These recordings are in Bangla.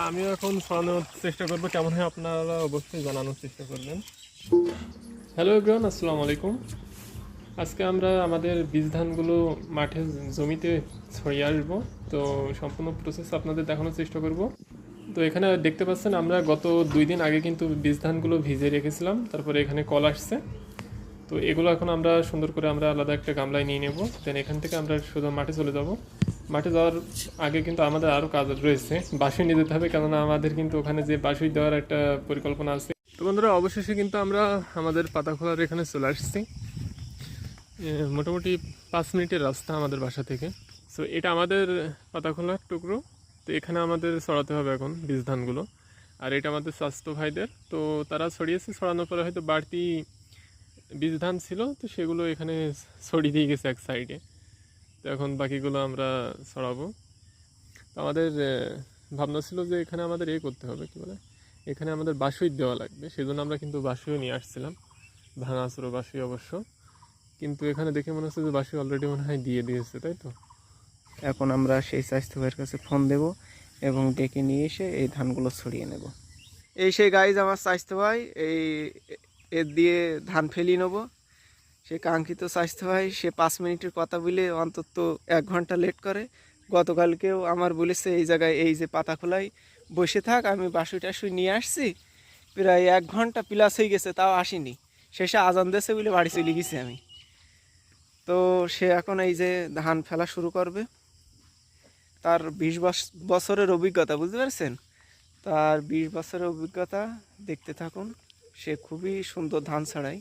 আমিও এখন ছড়ানোর চেষ্টা করবো, কেমন হয় আপনারা অবশ্যই জানানোর চেষ্টা করবেন। হ্যালো এভরিওয়ান, আসসালামু আলাইকুম। আজকে আমরা আমাদের বীজ ধানগুলো মাঠে জমিতে ছড়িয়ে আসবো। তো সম্পূর্ণ প্রসেস আপনাদের দেখানোর চেষ্টা করব। তো এখানে দেখতে পাচ্ছেন আমরা গত 2 দিন আগে কিন্তু বীজ ধানগুলো ভিজে রেখেছিলাম, তারপরে এখানে কল আসছে। তো এগুলো এখন আমরা সুন্দর করে আমরা আলাদা একটা গামলায় নিয়ে নেব, দেন এখান থেকে আমরা সোজা মাঠে চলে যাব। মাঠে যাওয়ার আগে কিন্তু আমাদের আরও কাজ রয়েছে, বাসুই নিয়ে যেতে হবে, কেননা আমাদের কিন্তু ওখানে যে বাসুই দেওয়ার একটা পরিকল্পনা আছে। তো বন্ধুরা, অবশেষে কিন্তু আমরা আমাদের পাতাখোলার এখানে চলে আসছি। মোটামুটি 5 মিনিটের রাস্তা আমাদের বাসা থেকে। সো এটা আমাদের পাতাখোলার টুকরো। তো এখানে আমাদের ছড়াতে হবে এখন বীজ ধানগুলো। আর এটা আমাদের স্বাস্থ্য ভাইদের, তো তারা ছড়িয়েছে, ছড়ানোর পরে হয়তো বাড়তি বীজ ধান ছিল, তো সেগুলো এখানে ছড়িয়ে দিয়ে গেছে এক সাইডে। তো এখন বাকিগুলো আমরা ছড়াবো। তো আমাদের ভাবনা ছিল যে এখানে আমাদের করতে হবে, কী বলে, এখানে আমাদের বাসুই দেওয়া লাগবে, সেজন্য আমরা কিন্তু বাসুইও নিয়ে আসছিলাম, ভাঙাচুরো বাসুই অবশ্য। কিন্তু এখানে দেখে মনে হচ্ছে যে বাসুই অলরেডি মনে হয় দিয়ে দিয়েছে, তাই তো। এখন আমরা সেই স্বাস্থ্য ভাইয়ের কাছে ফোন দেব এবং ডেকে নিয়ে এসে এই ধানগুলো ছড়িয়ে নেব। এই সেই গাইজ আমার স্বাস্থ্য ভাই, এর দিয়ে ধান ফেলিয়ে নেব। সে কাঙ্ক্ষিত স্বাস্থ্য ভাই, সে 5 মিনিটের কথা বলে অন্তত 1 ঘন্টা লেট করে। গতকালকেও আমার বলেছে এই জায়গায়, এই যে পাতা খোলায় বসে থাক, আমি বাসুই টাসুই নিয়ে আসছি। প্রায় 1 ঘন্টা প্লাস হয়ে গেছে, তাও আসিনি। শেষে আজান দিয়েছে বলে বাড়ি চলে গেছি আমি। তো সে এখন এই যে ধান ফেলা শুরু করবে। তার 20 বছরের অভিজ্ঞতা, বুঝতে পারছেন? তার 20 বছরের অভিজ্ঞতা, দেখতে থাকুন। সে খুবই সুন্দর ধান ছাড়ায়।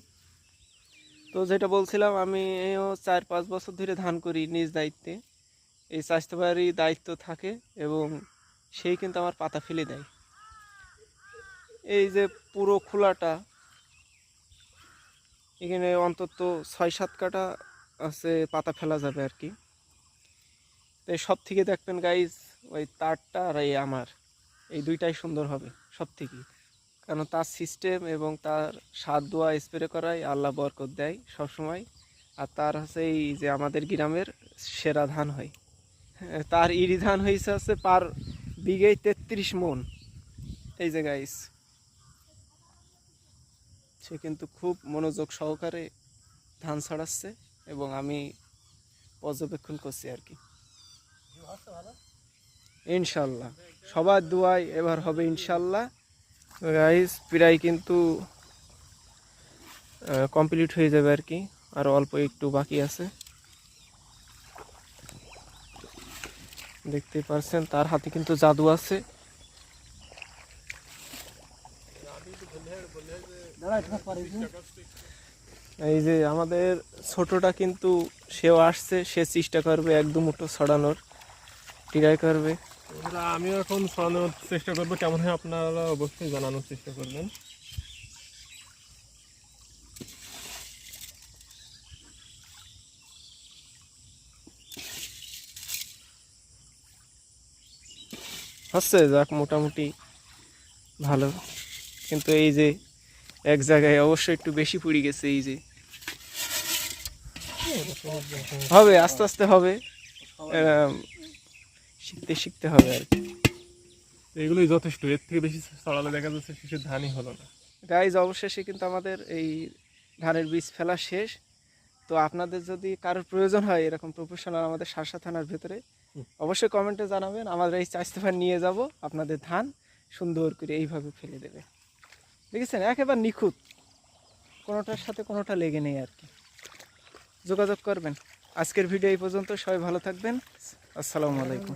তো যেটা বলছিলাম, আমিও 4-5 বছর ধরে ধান করি নিজ দায়িত্বে। এই স্বাস্থ্যবাড়ি দায়িত্ব থাকে এবং সেই কিন্তু আমার পাতা ফেলে দেয়। এই যে পুরো খোলাটা, এখানে অন্তত 6-7 কাটা আছে, পাতা ফেলা যাবে আর কি। তো সব থেকে দেখবেন গাইজ, ওই তারটা আর এই আমার, এই দুইটাই সুন্দর হবে সব থেকে। কারণ তার সিস্টেম এবং তার সার দোয়া স্প্রে করাই আল্লাহ বরকত দেয় সবসময়। আর তার হচ্ছে এই যে আমাদের গ্রামের সেরা ধান হয়। তার ইরি ধান হয়েছে হচ্ছে পার বিঘেই 33 মন। এই যে গাইস, সে কিন্তু খুব মনোযোগ সহকারে ধান ছাড়াচ্ছে এবং আমি পর্যবেক্ষণ করছি আর কি। ইনশাল্লাহ সবার দোয়ায় এবার হবে ইনশাল্লাহ। গাইস প্রায় কিন্তু কমপ্লিট হয়ে যাবে আর কি, আর অল্প একটু বাকি আছে। দেখতে পাচ্ছেন তার হাতে কিন্তু জাদু আছে। এই যে আমাদের ছোটটা কিন্তু সেও আসছে, সে চেষ্টা করবে এক দু মুঠো ছড়ানোর ট্রাই করবে। আমিও এখন ছড়ানোর চেষ্টা করবো, কেমন হয় আপনারা অবশ্যই জানানোর চেষ্টা করবেন। হচ্ছে যাক, মোটামুটি ভালো। কিন্তু এই যে এক জায়গায় অবশ্যই একটু বেশি পড়ে গেছে। এই যে হবে, আস্তে আস্তে হবে, শিখতে শিখতে হবে আর কি। এগুলোই যথেষ্ট, এর থেকে বেশি ছড়ালে দেখা যাচ্ছে শেষের ধানই হলো না। গাইজ অবশেষে কিন্তু আমাদের এই ধানের বীজ ফেলা শেষ। তো আপনাদের যদি কারোর প্রয়োজন হয় এরকম প্রফেশনাল আমাদের শার্শা থানার ভেতরে, অবশ্যই কমেন্টে জানাবেন। আমাদের এই চাষতেফার নিয়ে যাব, আপনাদের ধান সুন্দর করে এইভাবে ফেলে দেবে। দেখেছেন, একেবারে নিখুঁত, কোনোটার সাথে কোনোটা লেগে নেই আর কি। যোগাযোগ করবেন। আজকের ভিডিও এই পর্যন্ত, সবাই ভালো থাকবেন। আসসালামু আলাইকুম।